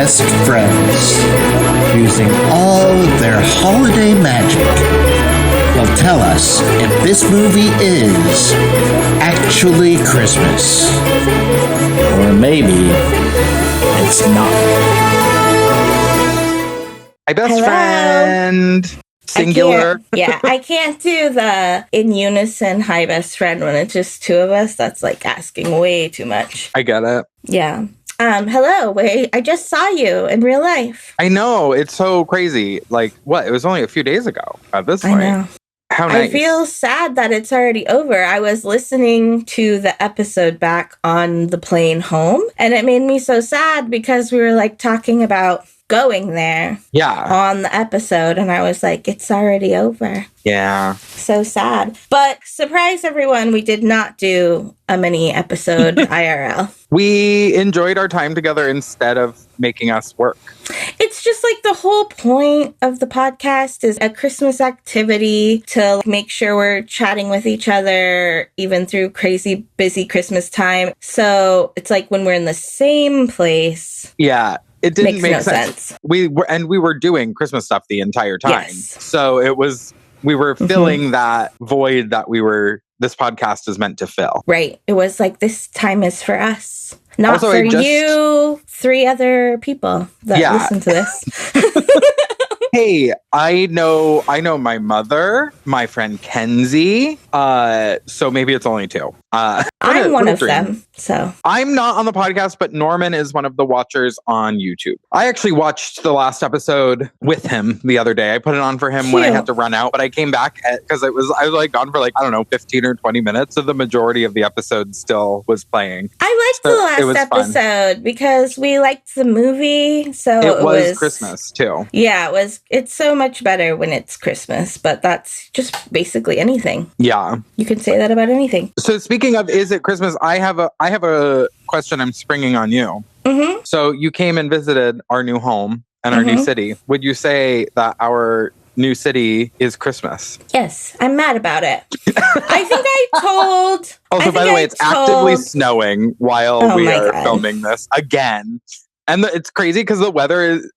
best friends, using all their holiday magic, will tell us if this movie is actually Christmas. Or maybe it's not. My best Hello. friend. Singular. I can't do the in unison hi best friend when it's just two of us. That's like asking way too much. I get it. Yeah. Hello. Wait, I just saw you in real life. I know. It's so crazy. Like, what? It was only a few days ago at this point. I know. How nice. I feel sad that it's already over. I was listening to the episode back on the plane home, and it made me so sad because we were like talking about going there on the episode, and I was like, it's already over. Yeah. So sad. But surprise everyone, we did not do a mini episode IRL. We enjoyed our time together instead of making us work. It's just like the whole point of the podcast is a Christmas activity to make sure we're chatting with each other even through crazy busy Christmas time. So it's like when we're in the same place. Yeah. It didn't make no sense. We were doing Christmas stuff the entire time. Yes. So we were filling that void that this podcast is meant to fill. Right. It was like, this time is for us. Not also, for you, three other people that listen to this. Hey, I know my mother, my friend Kenzie. So maybe it's only two. I'm one of them. So I'm not on the podcast, but Norman is one of the watchers on YouTube. I actually watched the last episode with him the other day. I put it on for him when I had to run out, but I came back because I was like gone for 15 or 20 minutes. So the majority of the episode still was playing. I liked the last episode because we liked the movie. So it was Christmas too. Yeah, it's so much better when it's Christmas, but that's just basically anything. Yeah. You can say that about anything. So speaking of, is it Christmas? I have a question I'm springing on you. Mm-hmm. So you came and visited our new home and our new city. Would you say that our new city is Christmas? Yes, I'm mad about it. I think I told... Also, by the way, it's actively snowing while we are filming this again. And it's crazy because the weather is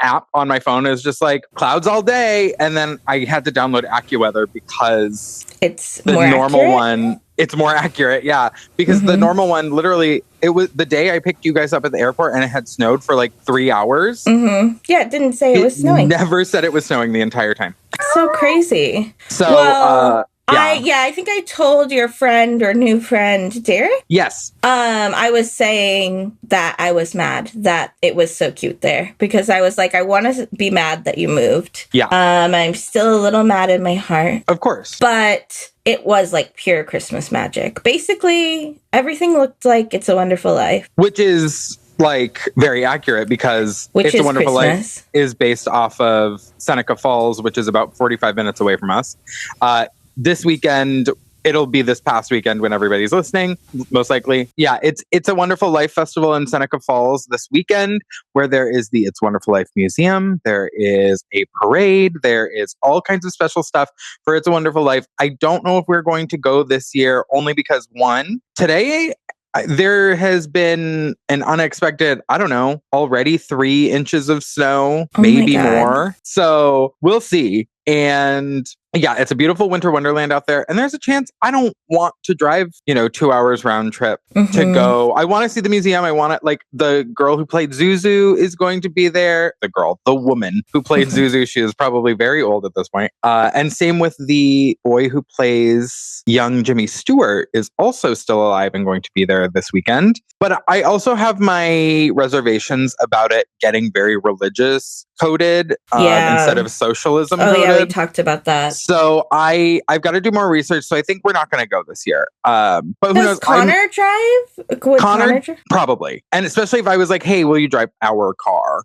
app on my phone is just like clouds all day. And then I had to download AccuWeather because it's the normal one. It's more accurate. Yeah. Because the normal one, literally, it was the day I picked you guys up at the airport and it had snowed for 3 hours. Mm-hmm. Yeah. It didn't say it was snowing. Never said it was snowing the entire time. So crazy. So, I think I told your friend or new friend, Derek. Yes. I was saying that I was mad that it was so cute there because I was like, I want to be mad that you moved. Yeah. I'm still a little mad in my heart. Of course. But it was like pure Christmas magic. Basically, everything looked like It's a Wonderful Life. Which is very accurate because It's a Wonderful Life is based off of Seneca Falls, which is about 45 minutes away from us. This weekend, it'll be this past weekend when everybody's listening, most likely. Yeah, it's a Wonderful Life Festival in Seneca Falls this weekend where there is the It's a Wonderful Life Museum. There is a parade. There is all kinds of special stuff for It's a Wonderful Life. I don't know if we're going to go this year only because, one, today there has been an unexpected, already 3 inches of snow, maybe more. So we'll see. And yeah, it's a beautiful winter wonderland out there. And there's a chance I don't want to drive, 2 hours round trip to go. I want to see the museum. I want to, the girl who played Zuzu is going to be there. The woman who played Zuzu, she is probably very old at this point. And same with the boy who plays young Jimmy Stewart is also still alive and going to be there this weekend. But I also have my reservations about it getting very religious coded instead of socialism coded. Yeah, we talked about that. So I've got to do more research. So I think we're not going to go this year. But who knows? Connor drive? Connor probably. And especially if I was like, hey, will you drive our car?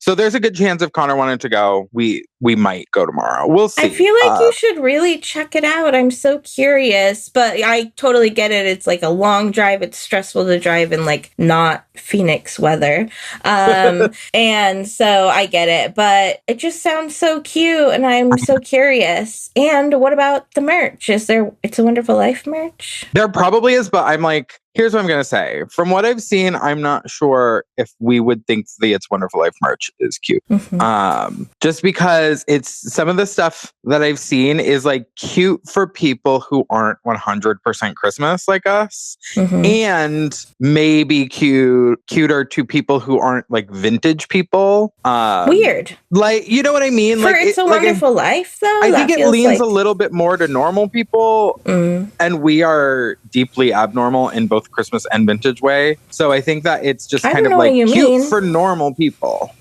So there's a good chance if Connor wanted to go, we might go tomorrow. We'll see. I feel like you should really check it out. I'm so curious. But I totally get it. It's like a long drive. It's stressful to drive in not Phoenix weather. And so I get it. But it just sounds so cute. And I'm so curious. And what about the merch? Is there It's a Wonderful Life merch? There probably is, but I'm here's what I'm going to say. From what I've seen, I'm not sure if we would think the It's Wonderful Life merch is cute. Just because it's some of the stuff that I've seen is like cute for people who aren't 100% Christmas like us, and maybe cuter to people who aren't like vintage people. Weird. Like, you know what I mean? For It's a Wonderful Life, though? I think it leans a little bit more to normal people, and we are deeply abnormal in both Christmas and vintage way. So I think that it's just kind of like cute for normal people.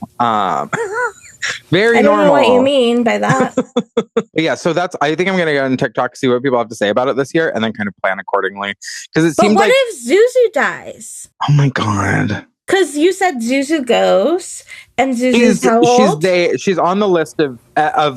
Very normal. I don't know what you mean by that. Yeah, so I think I'm going to go on TikTok, see what people have to say about it this year, and then kind of plan accordingly. Because it seems like... But what if Zuzu dies? Oh my God. Because you said Zuzu goes, and Zuzu's how old? She's on the list of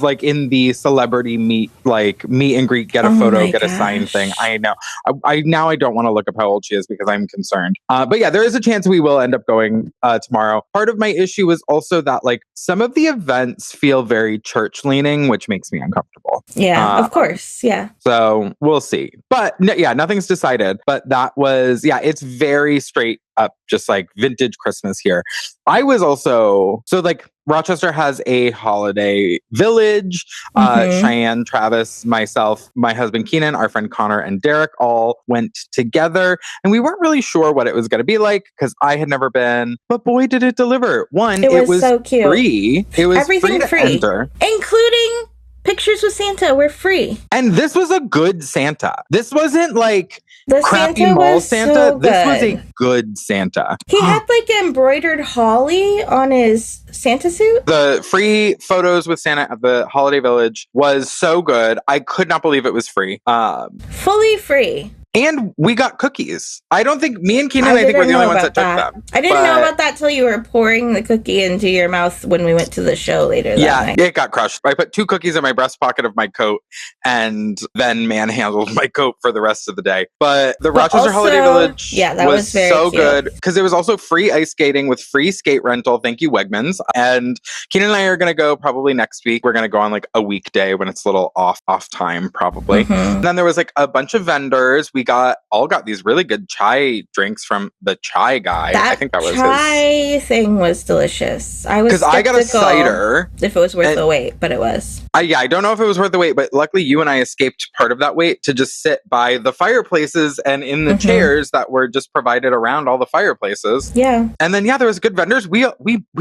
like in the celebrity meet and greet, get a photo, get a signed thing. I know. I don't want to look up how old she is because I'm concerned. But yeah, there is a chance we will end up going tomorrow. Part of my issue is also that like some of the events feel very church leaning, which makes me uncomfortable. Yeah, of course. Yeah. So we'll see. But nothing's decided. But that was, it's very straight up, just like vintage Christmas here. I was also, so like Rochester has a holiday village. Chianne, Travis, myself, my husband Keenan, our friend Connor, and Derek all went together. And we weren't really sure what it was going to be like because I had never been. But boy, did it deliver. One, it was so cute. Free. It was everything free to enter. Including pictures with Santa were free. And this was a good Santa. This wasn't like the crappy Santa mall Santa. So this was a good Santa. He had like embroidered holly on his Santa suit. The free photos with Santa at the Holiday Village was so good. I could not believe it was free. Fully free. And we got cookies. I don't think me and Keenan, I think, were the only ones that took them. I didn't know about that till you were pouring the cookie into your mouth when we went to the show later that night. It got crushed. I put 2 cookies in my breast pocket of my coat and then manhandled my coat for the rest of the day. But the Rochester Holiday Village was very so cute. Good because it was also free ice skating with free skate rental. Thank you, Wegmans. And Keenan and I are going to go probably next week. We're going to go on like a weekday when it's a little off time probably. And then there was like a bunch of vendors. We all got these really good chai drinks from the chai guy. I think that was chai thing was delicious. I was because I got a cider if it was worth the wait, but it was. I don't know if it was worth the wait, but luckily you and I escaped part of that wait to just sit by the fireplaces and in the chairs that were just provided around all the fireplaces. Yeah, and then there was good vendors. We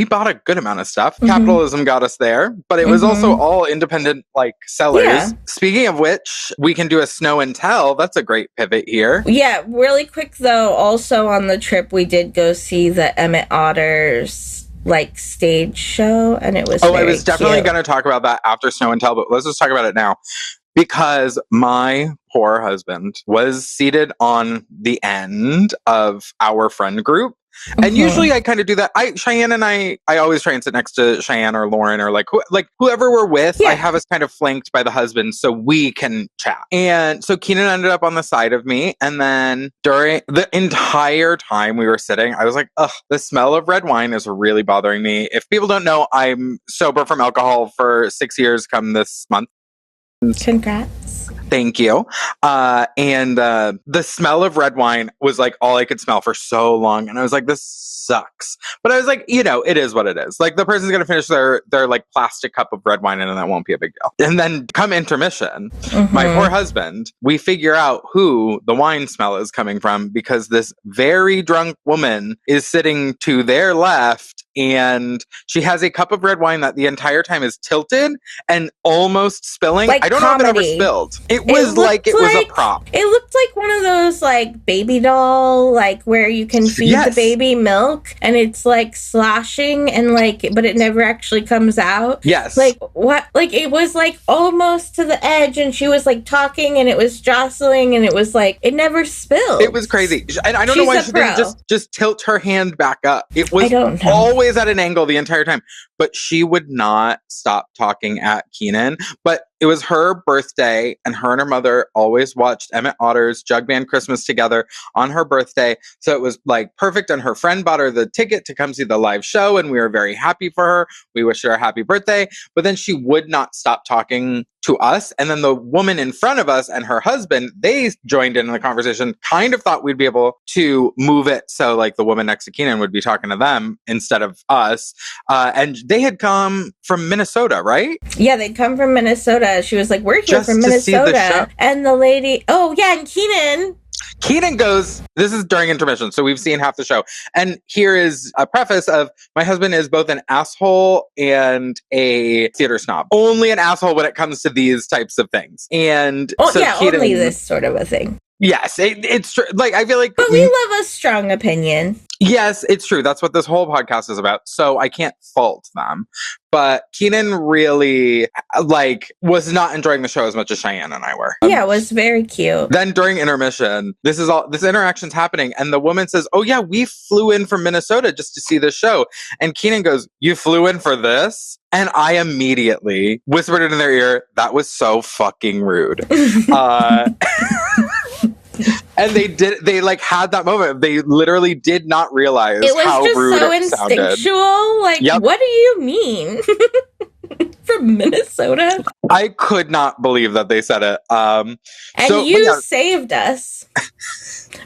bought a good amount of stuff. Capitalism got us there, but it was also all independent like sellers. Yeah. Speaking of which, we can do a snow and tell. That's a great pivot here. Yeah, really quick though, also on the trip we did go see the Emmett Otter's like stage show, and it was I was definitely going to talk about that after Snow and Tell, but let's just talk about it now. Because my poor husband was seated on the end of our friend group. And usually I kind of do that. Cheyenne and I always try and sit next to Cheyenne or Lauren or like whoever we're with. I have us kind of flanked by the husband so we can chat. And so Keenan ended up on the side of me. And then during the entire time we were sitting, I was like, ugh, the smell of red wine is really bothering me. If people don't know, I'm sober from alcohol for 6 years come this month. Congrats. Thank you. And the smell of red wine was like all I could smell for so long. And I was like, this sucks. But I was like, it is what it is. Like the person's going to finish their like plastic cup of red wine and that won't be a big deal. And then come intermission, my poor husband, we figure out who the wine smell is coming from because this very drunk woman is sitting to their left and she has a cup of red wine that the entire time is tilted and almost spilling. Like I don't know if it ever spilled. It was like it was a prop. It looked like one of those like baby doll, like where you can feed the baby milk and it's like sloshing and like, but it never actually comes out. Yes. Like what? Like it was like almost to the edge and she was like talking and it was jostling and it was like, it never spilled. It was crazy. And I don't know why she didn't just tilt her hand back up. It was always at an angle the entire time. But she would not stop talking at Keenan. But it was her birthday, and her mother always watched Emmett Otter's Jug Band Christmas together on her birthday. So it was like perfect. And her friend bought her the ticket to come see the live show, and we were very happy for her. We wished her a happy birthday, but then she would not stop talking to us. And then the woman in front of us and her husband, they joined in the conversation, kind of thought we'd be able to move it so like the woman next to Keenan would be talking to them instead of us. And they had come from Minnesota, right? Yeah, they'd come from Minnesota. She was like, we're here from Minnesota. And the lady, oh yeah, and Keenan goes, this is during intermission, so we've seen half the show. And here is a preface of, my husband is both an asshole and a theater snob. Only an asshole when it comes to these types of things. And Keenan, only this sort of a thing. Yes, it's true. Like, I feel like... But we love a strong opinion. Yes, it's true. That's what this whole podcast is about. So I can't fault them. But Keenan really, was not enjoying the show as much as Cheyenne and I were. Yeah, it was very cute. Then during intermission, this interaction's happening. And the woman says, oh yeah, we flew in from Minnesota just to see this show. And Keenan goes, you flew in for this? And I immediately whispered it in their ear, that was so fucking rude. And they had that moment. They literally did not realize how rude it sounded. It was just so instinctual. Like, What do you mean? From Minnesota? I could not believe that they said it. And you saved us.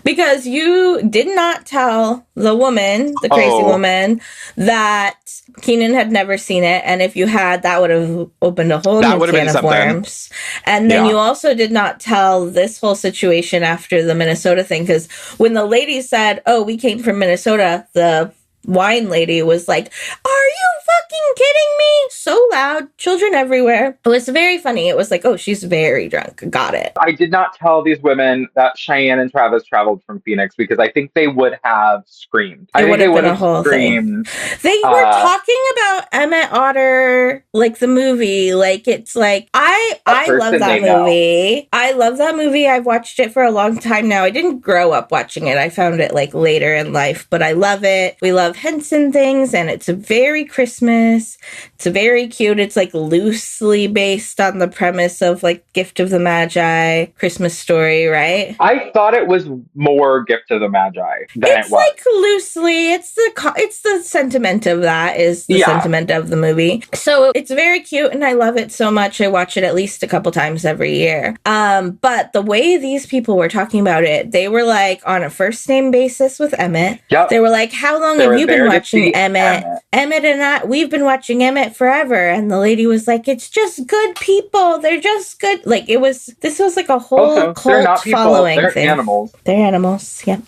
Because you did not tell the woman, the crazy woman, that Keenan had never seen it. And if you had, that would have opened a whole new can of worms. And then you also did not tell this whole situation after the Minnesota thing. Because when the lady said, oh, we came from Minnesota, the wine lady was like, are you fucking kidding me? So loud, children everywhere. It was very funny. It was like, oh, she's very drunk. Got it. I did not tell these women that Cheyenne and Travis traveled from Phoenix because I think they would have screamed. It would have been a whole thing. They were talking about Emmett Otter, like the movie. Like, it's like, I love that movie. I love that movie. I've watched it for a long time now. I didn't grow up watching it. I found it like later in life, but I love it. We love Henson things, and it's a very Christmas. It's very cute. It's like loosely based on the premise of like Gift of the Magi, Christmas Story, right? I thought it was more Gift of the Magi than it was. Like loosely. It's the sentiment of that is the sentiment of the movie. So it's very cute, and I love it so much. I watch it at least a couple times every year. But the way these people were talking about it, they were like on a first name basis with Emmett. Yep. They were like, how long have you been watching Emmett? Emmett and I, we've been watching Emmett forever. And the lady was like, it's just good people. They're just good. Like, this was like a whole cult following thing. They're animals. They're animals, yeah.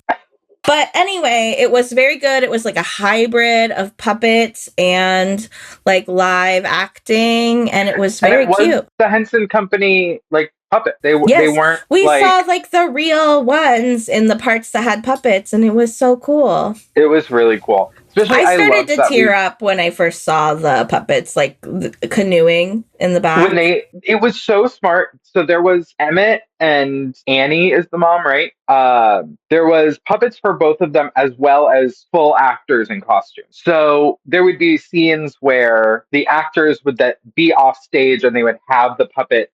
But anyway, it was very good. It was like a hybrid of puppets and like live acting. And it was very cute. The Henson Company, puppet. They weren't. We saw like the real ones in the parts that had puppets, and it was so cool. It was really cool. Especially, I started to tear up when I first saw the puppets canoeing in the back. It was so smart. So there was Emmett and Annie is the mom, right? There was puppets for both of them as well as full actors in costumes. So there would be scenes where the actors would be off stage and they would have the puppet,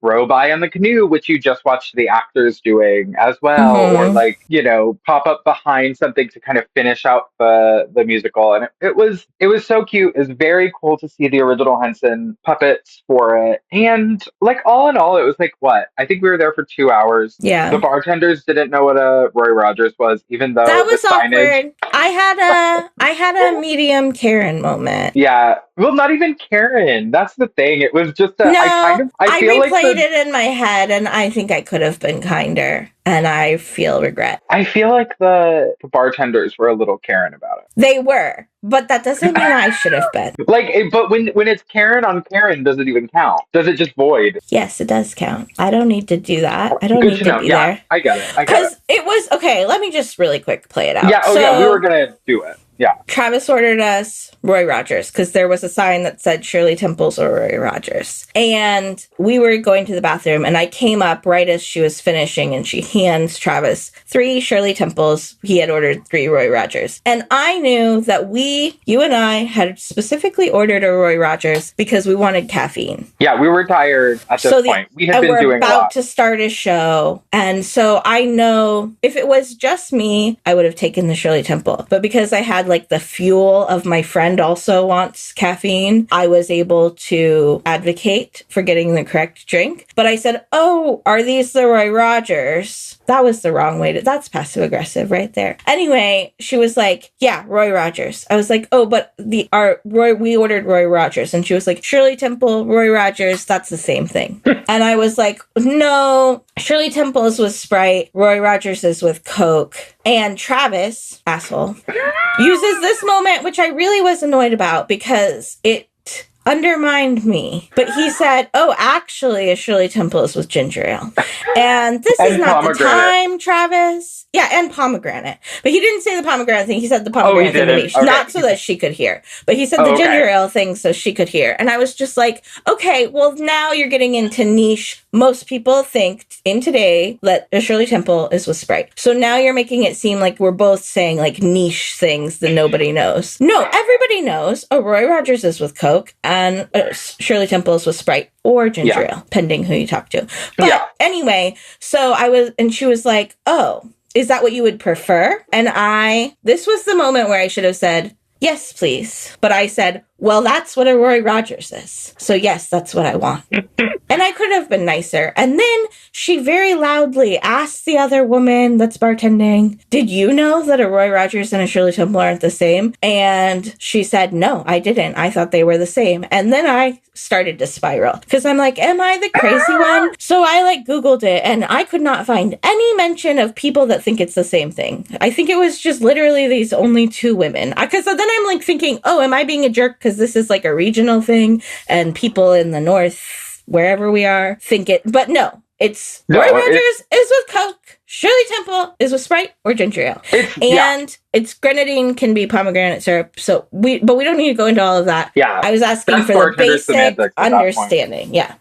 row by on the canoe, which you just watched the actors doing as well, or pop up behind something to kind of finish out the musical. And it was so cute. It was very cool to see the original Henson puppets for it. And all in all, it was what? I think we were there for 2 hours. Yeah. The bartenders didn't know what a Roy Rogers was, even though that was the signage... awkward. I had a medium Karen moment. Yeah. Well, not even Karen. That's the thing. It was just I replayed it in my head, and I think I could have been kinder, and I feel regret. I feel like the bartenders were a little Karen about it. They were, but that doesn't mean I should have been. But when it's Karen on Karen, does it even count? Does it just void? Yes, it does count. I don't need to do that. I don't need to be there. I get it. Because it was, okay, let me just really quick play it out. Yeah, we were going to do it. Yeah. Travis ordered us Roy Rogers because there was a sign that said Shirley Temples or Roy Rogers. And we were going to the bathroom, and I came up right as she was finishing, and she hands Travis 3 Shirley Temples. He had ordered 3 Roy Rogers. And I knew that you and I, had specifically ordered a Roy Rogers because we wanted caffeine. Yeah, we were tired at this point. We had been doing a lot. We're about to start a show. And so I know if it was just me, I would have taken the Shirley Temple. But because I had like the fuel of my friend also wants caffeine, I was able to advocate for getting the correct drink. But I said, oh, are these the Roy Rogers? That was the wrong way that's passive aggressive right there. Anyway, she was like, yeah, Roy Rogers. I was like, oh, but we ordered Roy Rogers. And she was like, Shirley Temple, Roy Rogers, that's the same thing. And I was like, no, Shirley Temple is with Sprite, Roy Rogers is with Coke. And Travis, asshole, uses this moment, which I really was annoyed about because it undermined me. But he said, oh, actually, a Shirley Temple is with ginger ale. And this is not the time, Travis. Yeah, and pomegranate. But he didn't say the pomegranate thing. He said the pomegranate thing to me. Okay. Not so that she could hear. But he said the ginger ale thing so she could hear. And I was just like, okay, well, now you're getting into niche. Most people think in today that a Shirley Temple is with Sprite. So now you're making it seem like we're both saying like niche things that nobody knows. No, everybody knows. Oh, Roy Rogers is with Coke and Shirley Temple is with Sprite or ginger ale, pending who you talk to. But anyway, so she was like, oh, is that what you would prefer? And this was the moment where I should have said, yes, please. But I said, well, that's what a Roy Rogers is. So yes, that's what I want. And I could have been nicer. And then she very loudly asked the other woman that's bartending, did you know that a Roy Rogers and a Shirley Temple aren't the same? And she said, no, I didn't. I thought they were the same. And then I started to spiral because I'm like, am I the crazy one? So I like Googled it and I could not find any mention of people that think it's the same thing. I think it was just literally these only 2 women. Because then I'm like thinking, oh, am I being a jerk because this is like a regional thing and people in the north, wherever we are, think it. But no, it's Roy Rogers is with Coke, Shirley Temple is with Sprite or ginger ale. It's grenadine can be pomegranate syrup. So we don't need to go into all of that. Yeah. I was asking for the basic understanding. Yeah.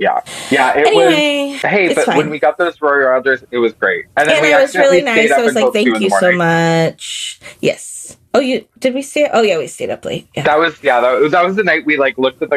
Anyway, but fine. When we got those Roy Rogers, it was great. And it was really nice. I was like, thank you so much. Yes. Oh, did we stay? Oh, yeah, we stayed up late. Yeah. That was the night we like looked at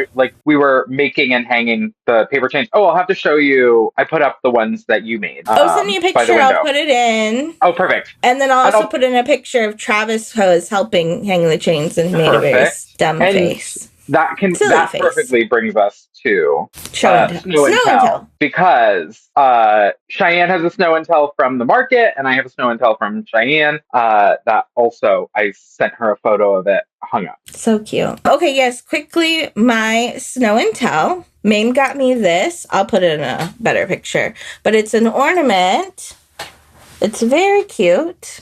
we were making and hanging the paper chains. Oh, I'll have to show you. I put up the ones that you made. Send me a picture. I'll put it in. Oh, perfect. And then I'll also put in a picture of Travis who was helping hang the chains and he made a very dumb face. That perfectly brings us to Snow and Tell. Because Chianne has a Snow and Tell from the market, and I have a Snow and Tell from Chianne. That also, I sent her a photo of it hung up. So cute. Okay, yes, quickly, my Snow and Tell. Mame got me this. I'll put it in a better picture. But it's an ornament. It's very cute.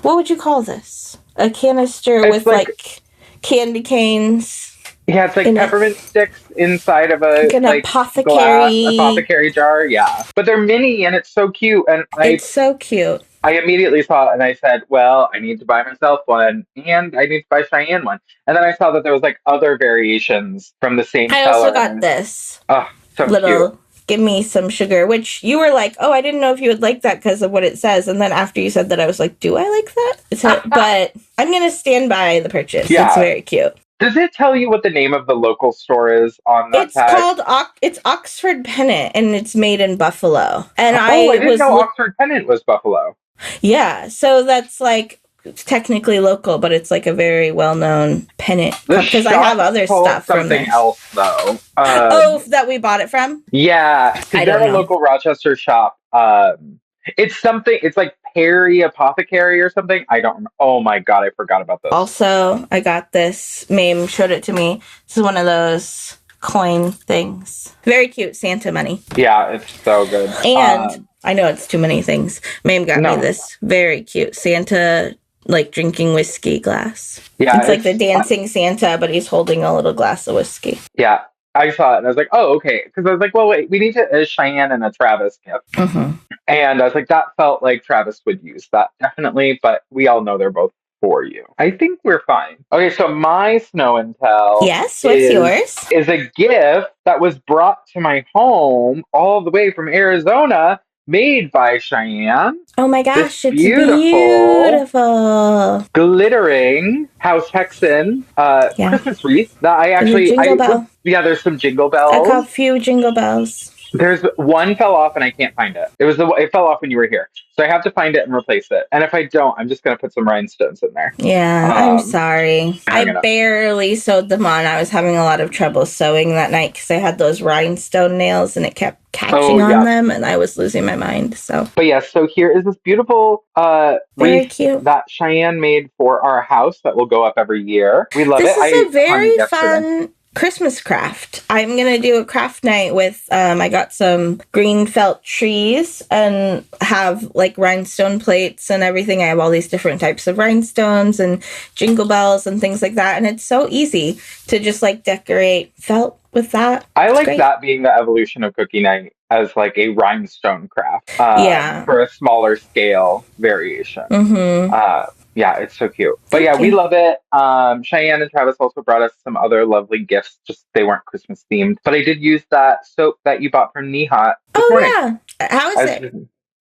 What would you call this? A canister with like candy canes. Yeah, it's like peppermint sticks inside of an apothecary jar. Yeah, but they're mini and it's so cute. And it's so cute. I immediately saw it and I said, well, I need to buy myself one and I need to buy Chianne one. And then I saw that there was like other variations from the same seller. I also got this. Oh, so little cute. Give me some sugar, which you were like, oh, I didn't know if you would like that because of what it says. And then after you said that, I was like, do I like that? But I'm going to stand by the purchase. Yeah. It's very cute. Does it tell you what the name of the local store is on that tag? It's Oxford Pennant, and it's made in Buffalo. And I didn't know Oxford Pennant was Buffalo. Yeah, so that's like technically local, but it's like a very well-known pennant because I have other stuff from there. Something else, though. That we bought it from? Yeah, because they're a local Rochester shop. It's like Perry Apothecary or something. I don't remember. Oh my God, I forgot about this. Also, I got this. Mame showed it to me. This is one of those coin things. Very cute Santa money. Yeah, it's so good. And I know it's too many things. Mame got me this very cute Santa, like drinking whiskey glass. Yeah, it's like the dancing Santa, but he's holding a little glass of whiskey. Yeah. I saw it and I was like, oh, okay. Because I was like, well, wait, we need a Chianne and a Travis gift. Mm-hmm. And I was like, that felt like Travis would use that, definitely. But we all know they're both for you. I think we're fine. Okay, so my snow and tell Yes, what's yours? Is a gift that was brought to my home all the way from Arizona, made by Cheyenne. Oh my This gosh, it's beautiful, beautiful. glittering House Texan Yeah. Christmas wreath that There's a jingle bell. there's some jingle I got bells. a few jingle bells. There's one fell off and I can't find it. It fell off when you were here, so I have to find it and replace it. And if I don't, I'm just gonna put some rhinestones in there. Yeah, I'm sorry. I barely sewed them on. I was having a lot of trouble sewing that night because I had those rhinestone nails and it kept catching on them, and I was losing my mind. But yes, so here is this beautiful wreath cute that Cheyenne made for our house that will go up every year. We love it. This is a very fun Christmas craft. I'm gonna do a craft night with I got some green felt trees and have like rhinestone plates and everything. I have all these different types of rhinestones and jingle bells and things like that, and it's so easy to just like decorate felt with that. I like that being the evolution of cookie night as like a rhinestone craft for a smaller scale variation. Yeah, it's so cute. But we love it. Cheyenne and Travis also brought us some other lovely gifts. Just they weren't Christmas themed. But I did use that soap that you bought from Nehat this morning. Yeah. How is it?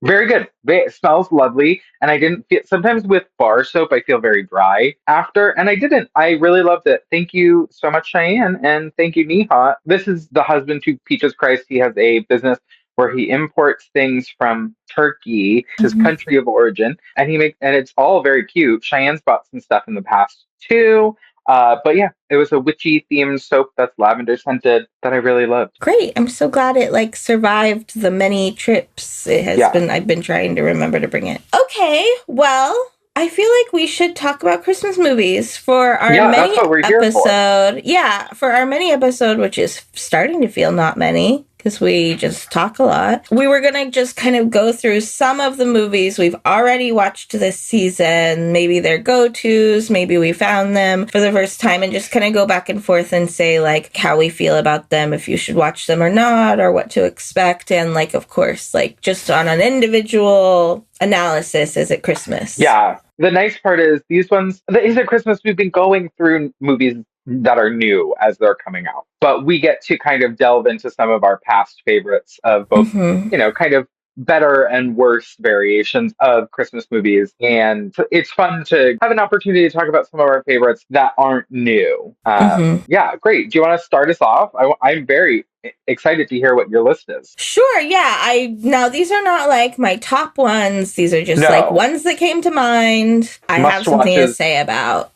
Very good. It smells lovely. And I didn't feel, sometimes with bar soap, I feel very dry after. And I didn't. I really loved it. Thank you so much, Cheyenne. And thank you, Nehat. This is the husband to Peaches Christ. He has a business where he imports things from Turkey, his country of origin, and it's all very cute. Cheyenne's bought some stuff in the past too. But yeah, it was a witchy themed soap that's lavender scented that I really loved. Great. I'm so glad it like survived the many trips it has been. I've been trying to remember to bring it. Okay, well, I feel like we should talk about Christmas movies for our mini episode. Yeah, for our mini episode, which is starting to feel not many because we just talk a lot. We were going to just kind of go through some of the movies we've already watched this season, maybe their go-tos, maybe we found them for the first time, and just kind of go back and forth and say like how we feel about them, if you should watch them or not, or what to expect. And like, of course, like just on an individual analysis, is it Christmas? Yeah. The nice part is these are Christmas. We've been going through movies that are new as they're coming out, but we get to kind of delve into some of our past favorites of both, kind of better and worse variations of Christmas movies. And it's fun to have an opportunity to talk about some of our favorites that aren't new. Yeah, great. Do you want to start us off? I'm very excited to hear what your list is. Sure, yeah. Now these are not like my top ones. These are just like ones that came to mind. I have something to say about.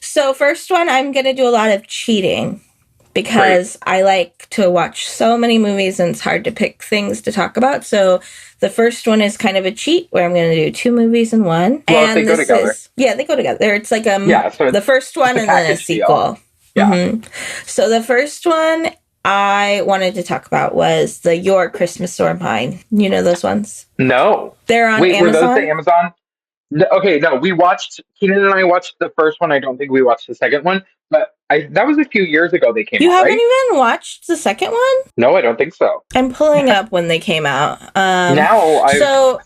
So first one, I'm going to do a lot of cheating because I like to watch so many movies and it's hard to pick things to talk about. So the first one is kind of a cheat where I'm going to do two movies in one. Well, and they go together. They go together. It's like so the first one and then a sequel. So the first one I wanted to talk about was the Your Christmas or Mine. You know those ones? No. They're on Amazon. Were those the Amazon? No, Keenan and I watched the first one. I don't think we watched the second one, but that was a few years ago they came out, You haven't even watched the second one? No, I don't think so. I'm pulling up when they came out. The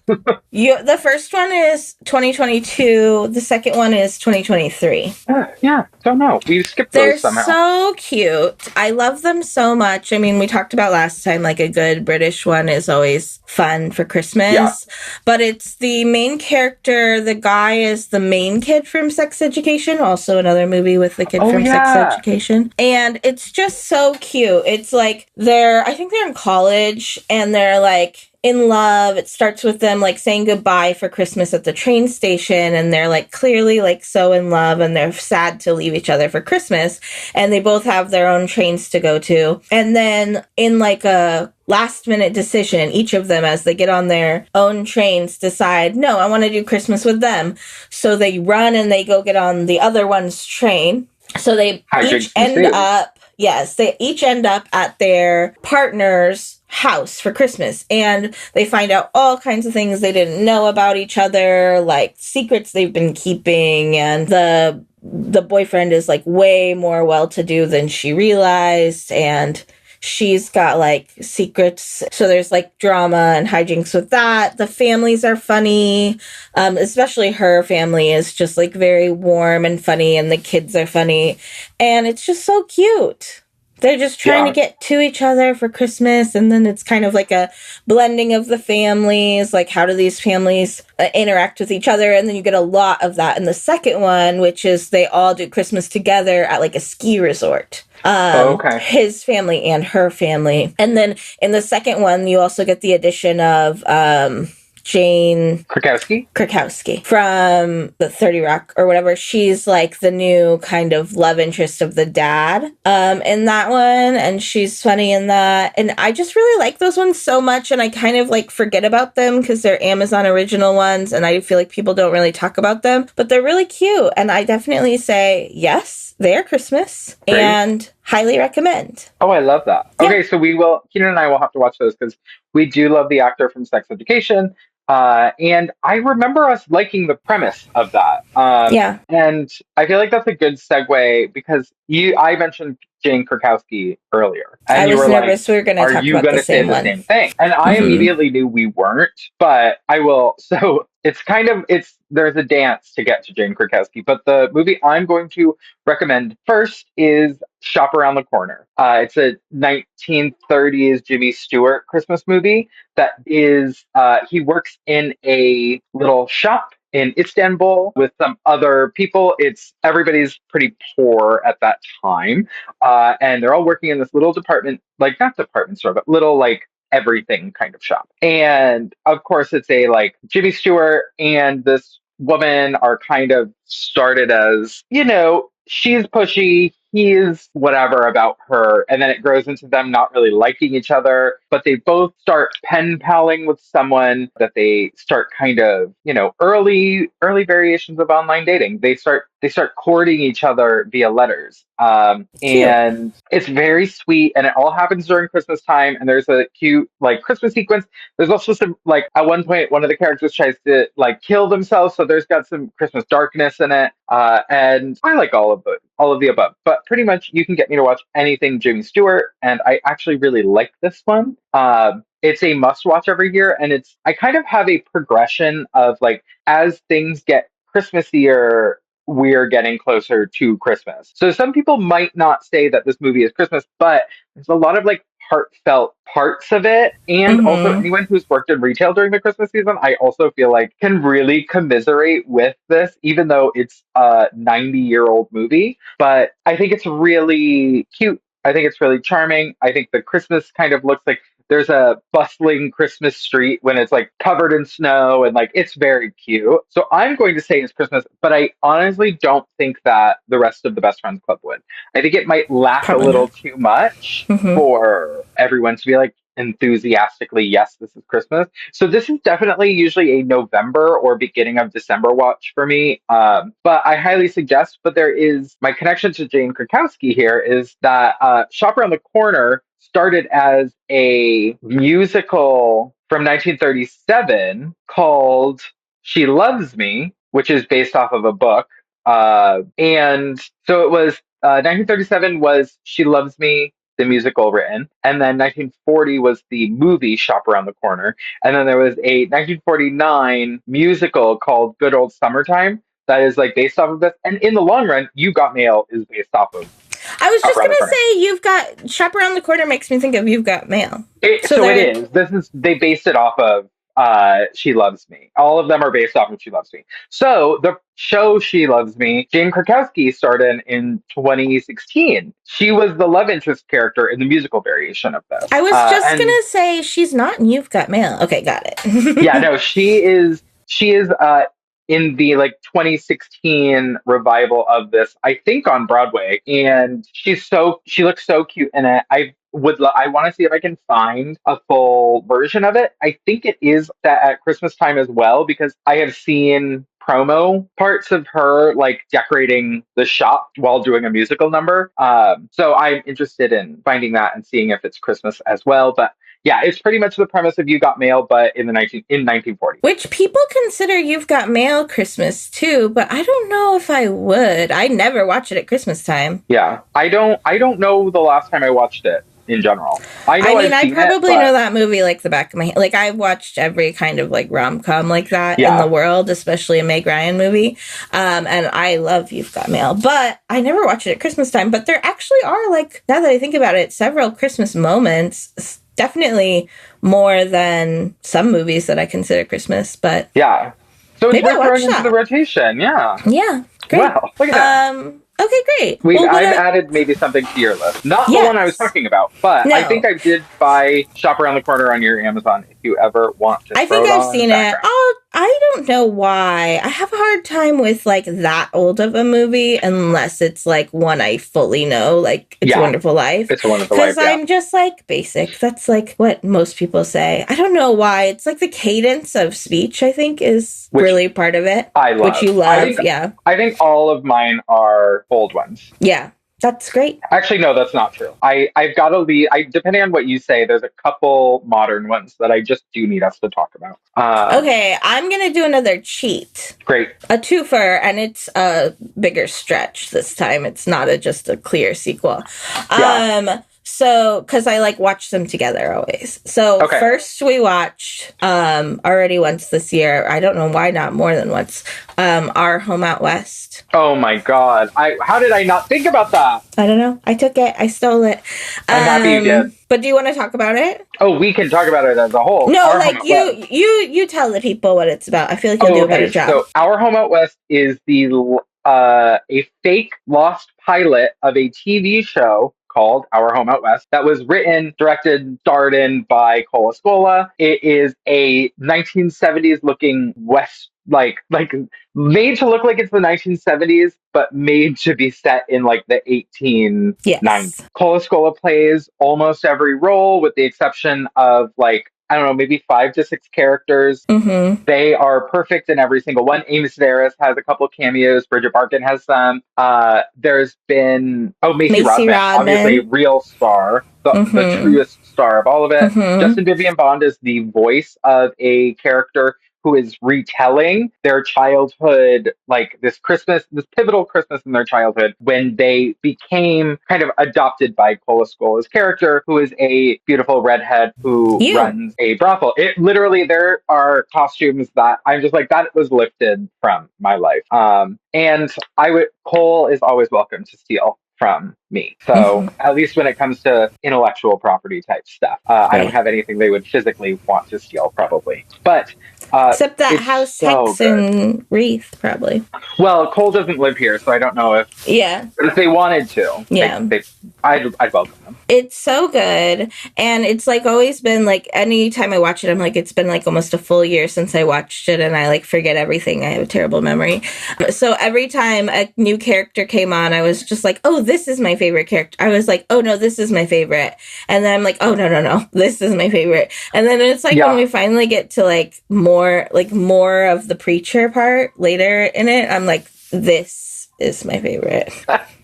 first one is 2022. The second one is 2023. Don't know. We skipped those somehow. They're so cute. I love them so much. I mean, we talked about last time, like a good British one is always fun for Christmas. Yeah. But it's the main character. The guy is the main kid from Sex Education. Also another movie with the kid from Sex Education. And it's just so cute. It's like I think they're in college and they're like in love. It starts with them like saying goodbye for Christmas at the train station, and they're like clearly like so in love and they're sad to leave each other for Christmas, and they both have their own trains to go to. And then in like a last minute decision, each of them, as they get on their own trains, decide, no, I want to do Christmas with them. So they run and they go get on the other one's train. So they each end up at their partner's house for Christmas, and they find out all kinds of things they didn't know about each other, like secrets they've been keeping, and the boyfriend is like way more well-to-do than she realized, and she's got like secrets. So there's like drama and hijinks with that. The families are funny. Especially her family is just like very warm and funny, and the kids are funny. And it's just so cute. They're just trying to get to each other for Christmas, and then it's kind of like a blending of the families, like how do these families interact with each other, and then you get a lot of that in the second one, which is they all do Christmas together at like a ski resort. His family and her family. And then in the second one, you also get the addition of Jane Krakowski from the 30 Rock or whatever. She's like the new kind of love interest of the dad in that one, and she's funny in that. And I just really like those ones so much, and I kind of like forget about them because they're Amazon original ones, and I feel like people don't really talk about them, but they're really cute, and I definitely say yes, they are Christmas. Great. And highly recommend. Oh, I love that. Yeah. Okay, so Keenan and I will have to watch those because we do love the actor from Sex Education. And I remember us liking the premise of that. And I feel like that's a good segue because I mentioned Jane Krakowski earlier. And I was nervous we were going to talk about the same one. Are you going to say the same thing? And I immediately knew we weren't, but I will. So there's a dance to get to Jane Krakowski, but the movie I'm going to recommend first is Shop Around the Corner. It's a 1930s Jimmy Stewart Christmas movie that is, he works in a little shop in Istanbul with some other people. Everybody's pretty poor at that time. And they're all working in this little department, like not department store, but little like everything kind of shop. And of course it's a like Jimmy Stewart and this woman are kind of started as, she's pushy, he's whatever about her, and then it grows into them not really liking each other, but they both start pen paling with someone that they start kind of, early variations of online dating. They start courting each other via letters. And it's very sweet, and it all happens during Christmas time, and there's a cute like Christmas sequence. There's also some like at one point one of the characters tries to like kill themselves, so there's got some Christmas darkness in it. And I like all of the above, but pretty much you can get me to watch anything Jimmy Stewart, and I actually really like this one. It's a must watch every year, and I kind of have a progression of like as things get Christmassier, we're getting closer to Christmas. So some people might not say that this movie is Christmas, but there's a lot of like heartfelt parts of it. And also anyone who's worked in retail during the Christmas season, I also feel like can really commiserate with this, even though it's a 90-year-old movie. But I think it's really cute. I think it's really charming. I think the Christmas kind of looks like there's a bustling Christmas street when it's like covered in snow, and like it's very cute. So I'm going to say it's Christmas, but I honestly don't think that the rest of the Best Friends Club would. I think it might lack a little too much for everyone to be like enthusiastically, yes, this is Christmas. So this is definitely usually a November or beginning of December watch for me. But I highly suggest, but my connection to Jane Krakowski here is that Shop Around the Corner started as a musical from 1937 called She Loves Me, which is based off of a book. And so it was 1937 was She Loves Me, the musical written, and then 1940 was the movie Shop Around the Corner, and then there was a 1949 musical called Good Old Summertime that is like based off of this. And in the long run, You Got Mail is based off of. I was just going to say, You've Got Shop Around the Corner makes me think of You've Got Mail. It is. They based it off of She Loves Me. All of them are based off of She Loves Me. So the show She Loves Me, Jane Krakowski starred in 2016. She was the love interest character in the musical variation of this. I was just going to say she's not in You've Got Mail. Okay, got it. Yeah, no, she is in the like 2016 revival of this, I think on Broadway, and she looks so cute in it. I want to see if I can find a full version of it. I think it is that at Christmas time as well, because I have seen promo parts of her like decorating the shop while doing a musical number. So I'm interested in finding that and seeing if it's Christmas as well. But yeah, it's pretty much the premise of You Got Mail, but in 1940. Which people consider You've Got Mail Christmas too, but I don't know if I would. I never watch it at Christmas time. Yeah, I don't know the last time I watched it. in general. I probably know that movie like the back of my hand. Like, I've watched every kind of like rom-com like that in the world, especially a Meg Ryan movie. And I love You've Got Mail, but I never watch it at Christmas time. But there actually are, like, now that I think about it, several Christmas moments. Definitely more than some movies that I consider Christmas, but yeah. So it's worth throwing into the rotation. Yeah. Yeah. Great. Wow. Look at that. Okay, great. I've added maybe something to your list. Not the one I was talking about, but I think I did buy Shop Around the Corner on your Amazon if you ever want to. I think I've seen it. Oh, I don't know why. I have a hard time with like that old of a movie unless it's like one I fully know, like It's a Wonderful Life. It's a Wonderful Life. Because I'm just like basic. That's like what most people say. I don't know why. It's like the cadence of speech, I think, is really part of it. I love. Which you love, I think all of mine are old ones. Yeah. That's great. Actually, no, that's not true. I've got to leave. Depending on what you say, there's a couple modern ones that I just do need us to talk about. Okay, I'm going to do another cheat. Great. A twofer, and it's a bigger stretch this time. It's not just a clear sequel. So, because I like watch them together always. So first we watched already once this year. I don't know why not more than once. Our Home Out West. Oh my God! How did I not think about that? I don't know. I took it. I stole it. I'm happy you did. But do you want to talk about it? Oh, we can talk about it as a whole. No, like you tell the people what it's about. I feel like you'll do a better job. So Our Home Out West is a fake lost pilot of a TV show called Our Home Out West that was written, directed, starred in by Cola Scola. It is a 1970s looking West, like made to look like it's the 1970s, but made to be set in like the 1890s. Yes. Cola Scola plays almost every role with the exception of like, I don't know, maybe 5 to 6 characters. Mm-hmm. They are perfect in every single one. Amy Sedaris has a couple cameos. Bridget Barton has some. There's been, Macy Rodman, obviously real star, the truest star of all of it. Mm-hmm. Justin Vivian Bond is the voice of a character who is retelling their childhood, like this pivotal Christmas in their childhood when they became kind of adopted by Cola Scola's character, who is a beautiful redhead who runs a brothel. It literally, there are costumes that I'm just like, that was lifted from my life. And Cole is always welcome to steal from me. So at least when it comes to intellectual property type stuff, I don't have anything they would physically want to steal, probably. But except that house, Hex, and Wreath, probably. Well, Cole doesn't live here, so I don't know if they wanted to. I'd welcome them. It's so good, and it's like always been like anytime I watch it, I'm like it's been like almost a full year since I watched it, and I like forget everything. I have a terrible memory, so every time a new character came on, I was just like, oh, this is my favorite character. I was like, oh no, this is my favorite, and then I'm like, oh no, this is my favorite, and then it's like when we finally get to like more of the preacher part later in it, I'm like, this is my favorite.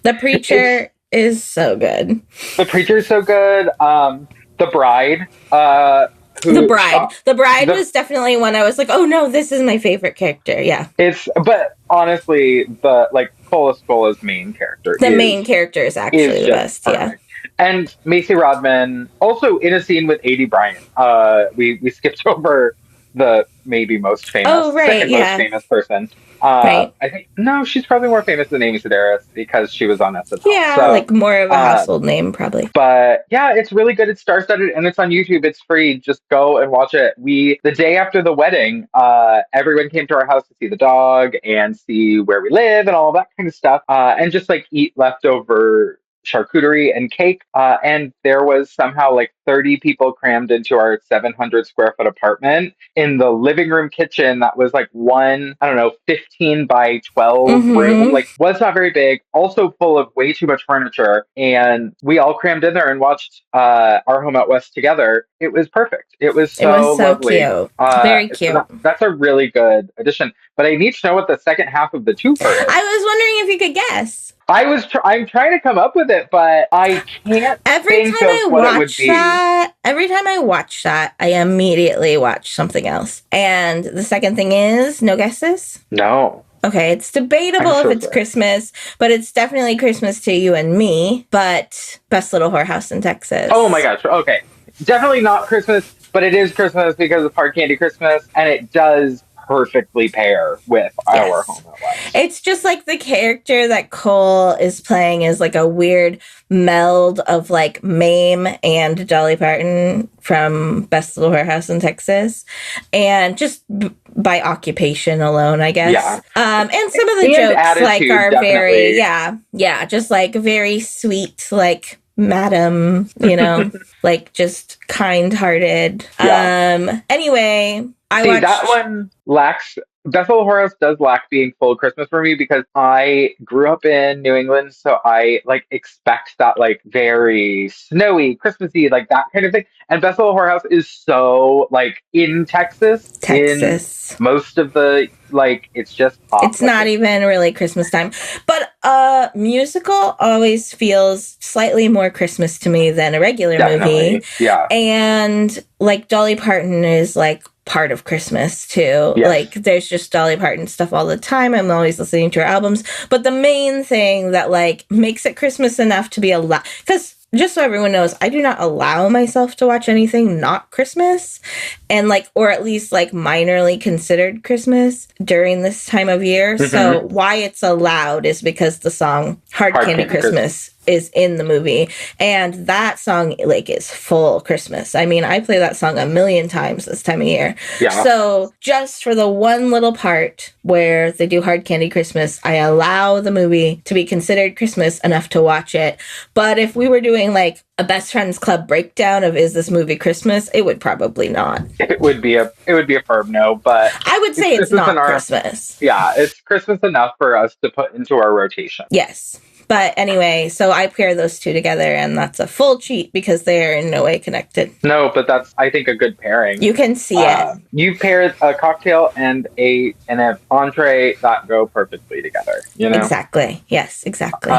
The preacher is so good. The preacher is so good. The bride. The bride was definitely one I was like, oh no, this is my favorite character. Yeah. But honestly, Cola Scola's main character. The main character is actually the best. Perfect. Yeah. And Macy Rodman, also in a scene with A.D. Bryant. We skipped over the maybe most famous, most famous person. I think she's probably more famous than Amy Sedaris because she was on SNL. Yeah, so, like more of a household name, probably. But yeah, it's really good. It's star-studded and it's on YouTube. It's free. Just go and watch it. The day after the wedding, everyone came to our house to see the dog and see where we live and all that kind of stuff, and just like eat leftover charcuterie and cake, and there was somehow like 30 people crammed into our 700 square foot apartment in the living room kitchen that was like 15 by 12 room, like was not very big, also full of way too much furniture, and we all crammed in there and watched Our Home Out West together. It was perfect. It was so lovely. Cute. Very cute. That's a really good addition, but I need to know what the second half of the twofer is. I was wondering if you could guess. I'm trying to come up with it, but I can't think of what it would be. Every time I watch that, I immediately watch something else. And the second thing is, no guesses? No. Okay, it's debatable if it's Christmas, but it's definitely Christmas to you and me. But Best Little Whorehouse in Texas. Oh my gosh. Okay. Definitely not Christmas, but it is Christmas because of Hard Candy Christmas, and it does perfectly pair with our Home at West. It's just like the character that Cole is playing is like a weird meld of like Mame and Dolly Parton from Best Little Whorehouse in Texas, and just by occupation alone, I guess. Yeah. And some of the jokes like are definitely. very just like very sweet, like madam, you know, like just kind-hearted. Yeah. Anyway, that one lacks. Best Little Whorehouse does lack being full Christmas for me because I grew up in New England, so I like expect that like very snowy, Christmassy, like that kind of thing. And Best Little Whorehouse is so like in Texas. In most of the like, it's just hot. It's not even really Christmas time, but a musical always feels slightly more Christmas to me than a regular movie. Yeah, and like Dolly Parton is like part of Christmas too. Yes. Like there's just Dolly Parton stuff all the time. I'm always listening to her albums. But the main thing that like makes it Christmas enough to be allowed, because just so everyone knows, I do not allow myself to watch anything not Christmas, and like, or at least like minorly considered Christmas during this time of year. Mm-hmm. So why it's allowed is because the song Hard Candy Christmas is in the movie, and that song like is full Christmas. I mean, I play that song a million times this time of year. Yeah. So just for the one little part where they do Hard Candy Christmas, I allow the movie to be considered Christmas enough to watch it. But if we were doing like a Best Friends Club breakdown of is this movie Christmas, it would probably not. It would be a firm no, but I would say it's not Christmas. Yeah, it's Christmas enough for us to put into our rotation. Yes. But anyway, so I pair those two together, and that's a full cheat because they are in no way connected. No, but that's, I think, a good pairing. You can see it. You paired a cocktail and an entree that go perfectly together. You know? Exactly. Yes, exactly.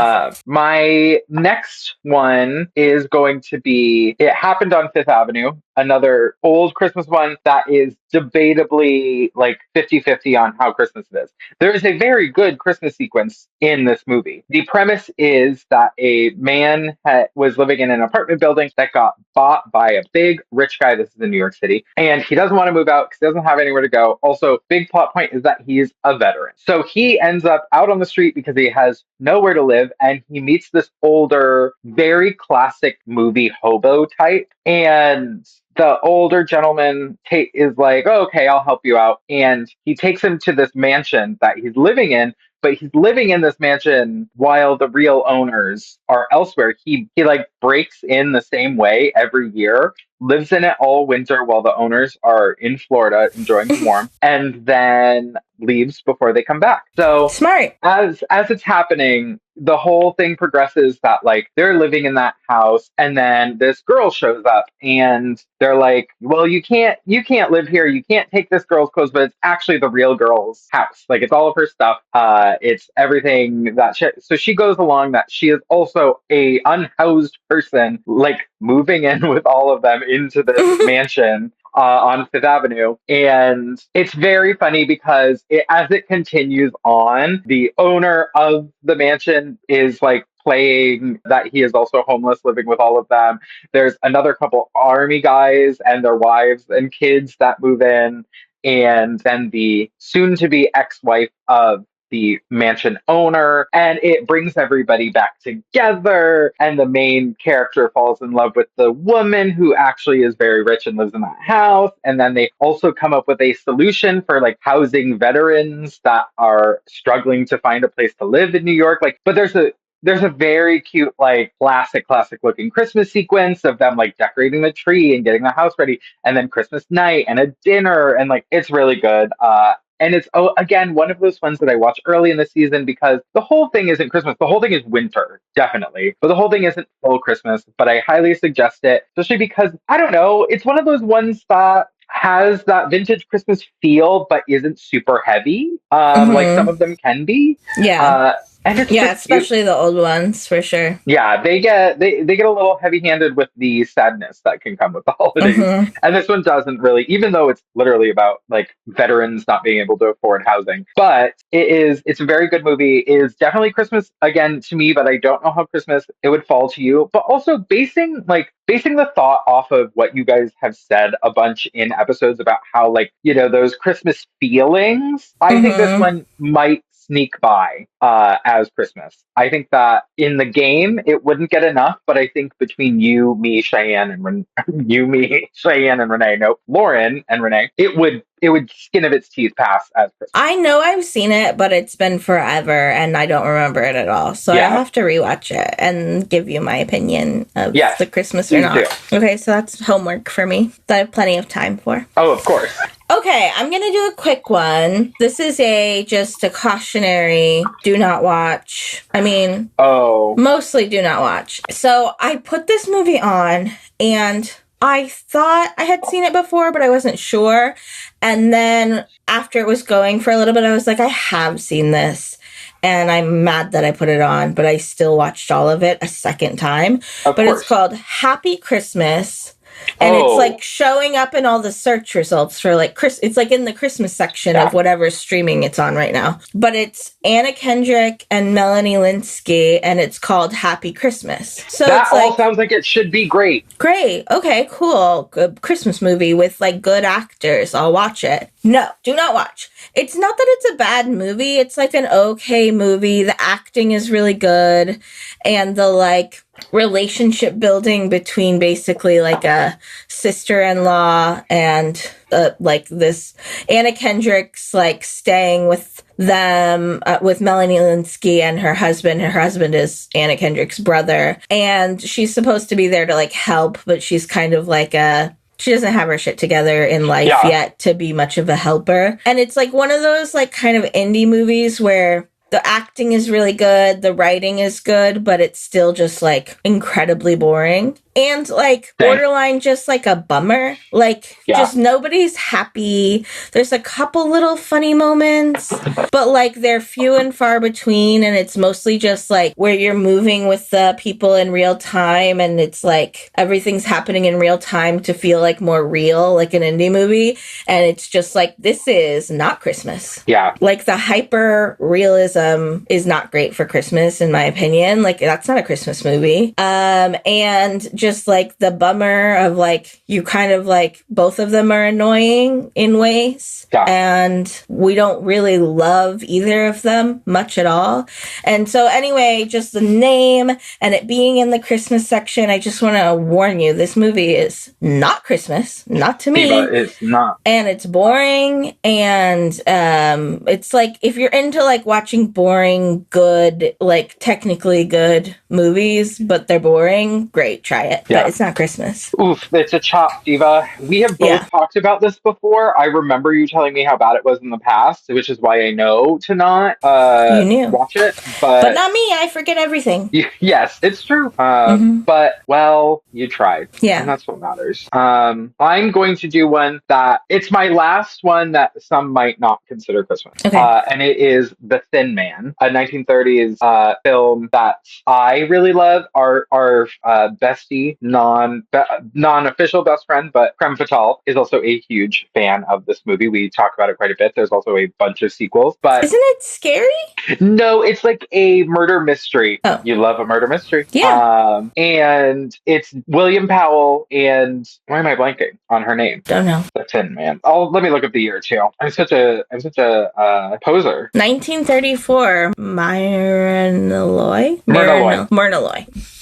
My next one is going to be, it happened on Fifth Avenue, another old Christmas one that is debatably like 50-50 on how Christmas it is. There is a very good Christmas sequence in this movie. The premise is that a man was living in an apartment building that got bought by a big rich guy. This is in New York City. And he doesn't want to move out because he doesn't have anywhere to go. Also, big plot point is that he's a veteran. So he ends up out on the street because he has nowhere to live. And he meets this older, very classic movie hobo type. And the older gentleman is like, oh, okay, I'll help you out. And he takes him to this mansion that he's living in, but he's living in this mansion while the real owners are elsewhere. He like breaks in the same way every year, lives in it all winter while the owners are in Florida enjoying the warmth, and then leaves before they come back. So smart. As it's happening, the whole thing progresses that like they're living in that house, and then this girl shows up and they're like, well, you can't live here, you can't take this girl's clothes, but it's actually the real girl's house. Like, it's all of her stuff, it's everything that so she goes along that she is also a unhoused person, like moving in with all of them into this mansion on Fifth Avenue. And it's very funny because as it continues on, the owner of the mansion is like playing that he is also homeless, living with all of them. There's another couple army guys and their wives and kids that move in. And then the soon-to-be ex-wife of the mansion owner, and it brings everybody back together, and the main character falls in love with the woman who actually is very rich and lives in that house. And then they also come up with a solution for like housing veterans that are struggling to find a place to live in New York. Like, but there's a very cute, like classic looking Christmas sequence of them like decorating the tree and getting the house ready, and then Christmas night and a dinner, and like it's really good. And it's, again, one of those ones that I watch early in the season because the whole thing isn't Christmas. The whole thing is winter, definitely. But the whole thing isn't full Christmas. But I highly suggest it, especially because, I don't know, it's one of those ones that has that vintage Christmas feel, but isn't super heavy. Like some of them can be. Yeah. And it's yeah, just cute. especially the old ones for sure. Yeah, they get a little heavy-handed with the sadness that can come with the holidays. Mm-hmm. And this one doesn't really, even though it's literally about like veterans not being able to afford housing. But it's a very good movie. It is definitely Christmas again to me, but I don't know how Christmas it would fall to you. But also basing the thought off of what you guys have said a bunch in episodes about how, like, those Christmas feelings, I think this Mm-hmm. one might sneak by as Christmas. I think that in the game it wouldn't get enough, but I think between you, me, Cheyenne, and Cheyenne and Renee, nope, Lauren and Renee, it would skin of its teeth pass as Christmas. I know I've seen it, but it's been forever and I don't remember it at all. So Yeah. I have to rewatch it and give you my opinion of Yes, the Christmas or not. Okay, so that's homework for me that I have plenty of time for. Oh, of course. Okay, I'm going to do a quick one. This is just a cautionary do not watch. I mean, mostly do not watch. So I put this movie on and I thought I had seen it before, but I wasn't sure. And then after it was going for a little bit, I was like, I have seen this. And I'm mad that I put it on, but I still watched all of it a second time. But it's called Happy Christmas. And it's like showing up in all the search results for like it's like in the Christmas section of whatever streaming it's on right now. But it's Anna Kendrick and Melanie Linsky, and it's called Happy Christmas. So that it's all sounds like it should be great. Great. Okay, cool. Good Christmas movie with like good actors. I'll watch it. No, do not watch. It's not that it's a bad movie. It's like an okay movie. The acting is really good. And the like relationship building between basically like a sister-in-law and like this Anna Kendrick's like staying with them with Melanie Linsky and her husband. Her husband is Anna Kendrick's brother, and she's supposed to be there to like help, but she's kind of like she doesn't have her shit together in life yet to be much of a helper. And it's like one of those like kind of indie movies where the acting is really good, the writing is good, but it's still just like incredibly boring. And like borderline just like a bummer. Like just nobody's happy. There's a couple little funny moments, but like they're few and far between, and it's mostly just like where you're moving with the people in real time, and it's like everything's happening in real time to feel like more real, like an indie movie. And it's just like, this is not Christmas. Yeah. Like the hyper realism is not great for Christmas, in my opinion. Like that's not a Christmas movie. And just like the bummer of like, you kind of like both of them are annoying in ways, and we don't really love either of them much at all. And so anyway, just the name and it being in the Christmas section, I just want to warn you, this movie is not Christmas, not to me. It's not. And it's boring, and it's like if you're into like watching boring, good, like technically good movies, but they're boring, great, try it. But it's not Christmas. Oof, it's a chop, Diva. We have both talked about this before. I remember you telling me how bad it was in the past, which is why I know to not watch it. But not me. I forget everything. Yes, it's true. But, well, you tried. Yeah. And that's what matters. I'm going to do one that, it's my last one that some might not consider Christmas. Okay. And it is The Thin Man, a 1930s film that I really love. Our bestie, non-official best friend, but Creme Fatale is also a huge fan of this movie. We talk about it quite a bit. There's also a bunch of sequels, but isn't it scary? No, it's like a murder mystery. Oh. You love a murder mystery. Yeah. And it's William Powell and why am I blanking on her name? Don't know. The Tin Man. Let me look up the year too. I'm such a poser. 1934. Myrna Loy.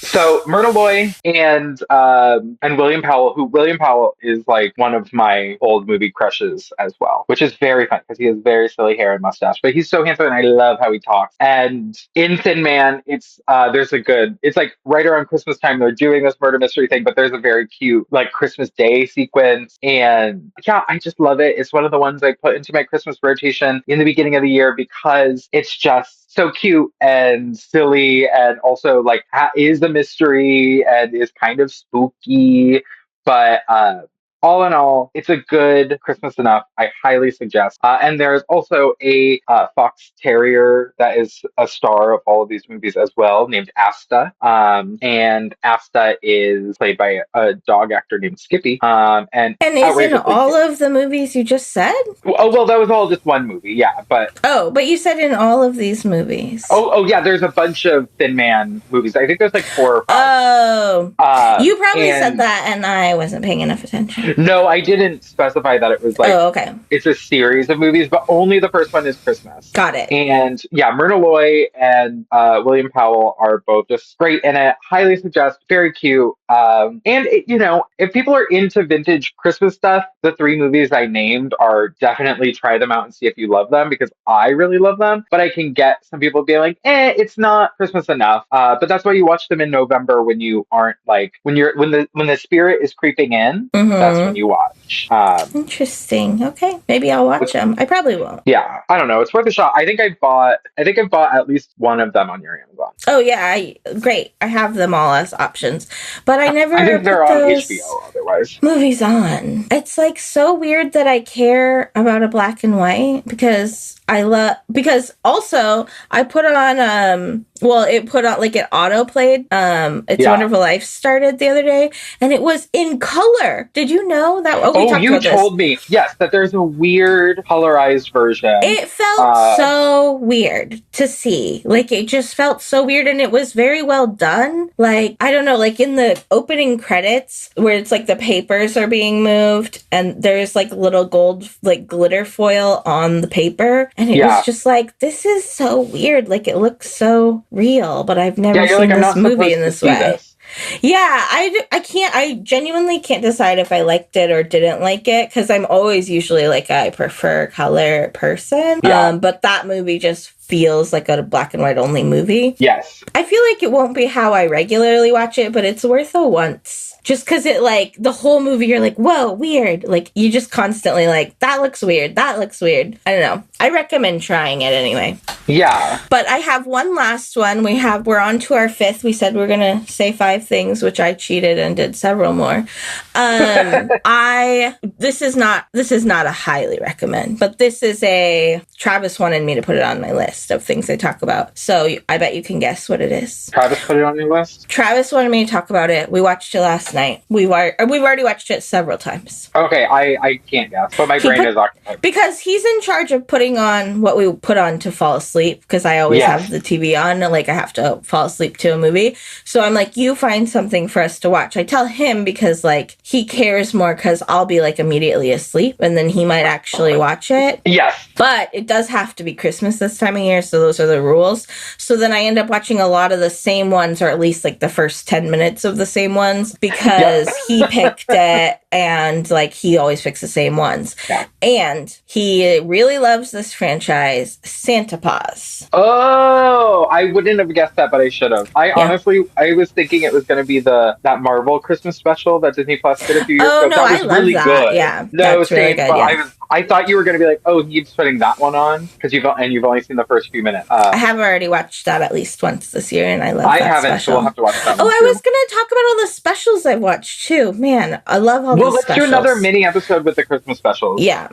So Myrna Loy and William Powell, who William Powell is like one of my old movie crushes as well, which is very fun because he has very silly hair and mustache, but he's so handsome and I love how he talks. And in Thin Man, it's like right around Christmas time, they're doing this murder mystery thing, but there's a very cute like Christmas Day sequence. And yeah, I just love it. It's one of the ones I put into my Christmas rotation in the beginning of the year because it's just so cute and silly, and also like is a mystery and is kind of spooky, but all in all, it's a good Christmas enough. I highly suggest. And there's also a fox terrier that is a star of all of these movies as well, named Asta. And Asta is played by a dog actor named Skippy. And is in all of the movies you just said? Oh, well, that was all just one movie, yeah. But you said in all of these movies. Oh, yeah. There's a bunch of Thin Man movies. I think there's like 4 or 5. Oh, you probably said that, and I wasn't paying enough attention. No, I didn't specify that it was like. Oh, okay. It's a series of movies, but only the first one is Christmas. Got it. And yeah, Myrna Loy and William Powell are both just great in it. Highly suggest. Very cute. And if people are into vintage Christmas stuff, the 3 movies I named are definitely try them out and see if you love them, because I really love them. But I can get some people being like, it's not Christmas enough. But that's why you watch them in November, when you aren't like when the spirit is creeping in. Mm-hmm. That's when you watch. Interesting. Okay, maybe I'll watch them. I probably won't. Yeah, I don't know. It's worth a shot. I think I've bought at least one of them on your Amazon. Oh yeah, great. I have them all as options, but I never. I think they're on HBO otherwise. Movies on. It's like so weird that I care about a black and white, because also I put on it put on like it auto played It's a Wonderful Life started the other day, and it was in color. Did you know that? You told me, yes, that there's a weird colorized version. It felt so weird to see. Like, it just felt so weird, and it was very well done. Like, I don't know, like in the opening credits where it's like the papers are being moved and there's like little gold like glitter foil on the paper, and it was just like, this is so weird. Like, it looks so real, but I've never seen this movie in this way. Yeah, I genuinely can't decide if I liked it or didn't like it, because I'm always usually like, I prefer color person. Yeah. But that movie just feels like a black and white only movie. Yes. I feel like it won't be how I regularly watch it, but it's worth a once. Just because it, like, the whole movie, you're like, whoa, weird. Like, you just constantly like, that looks weird. That looks weird. I don't know. I recommend trying it anyway. Yeah. But I have one last one. We're on to our 5th. We said we're going to say 5 things, which I cheated and did several more. This is not a highly recommend, but this is Travis wanted me to put it on my list of things they talk about. So I bet you can guess what it is. Travis put it on your list? Travis wanted me to talk about it. We watched it last night. We've already watched it several times. Okay, I can't guess, but my brain is occupied. Because he's in charge of putting on what we put on to fall asleep, because I always have the TV on, like I have to fall asleep to a movie. So I'm like, you find something for us to watch. I tell him because like he cares more, because I'll be like immediately asleep and then he might actually watch it. Yes. But it does have to be Christmas this time of year, so those are the rules. So then I end up watching a lot of the same ones, or at least like the first 10 minutes of the same ones, because he picked it, and like he always picks the same ones. Yeah. And he really loves this franchise, Santa Paws. Oh, I wouldn't have guessed that, but I should have. Honestly, I was thinking it was going to be that Marvel Christmas special that Disney Plus did a few years ago. No, that was I love really that. good. Yeah, no, that's really good. Yeah. I thought you were going to be like, oh, he's putting that one on, because you've only seen the first few minutes. I have already watched that at least once this year, and I love that haven't, special. So we'll have to watch that one I was going to talk about all the specials I've watched too. Man, I love all these specials. Let's do another mini episode with the Christmas specials. Yeah.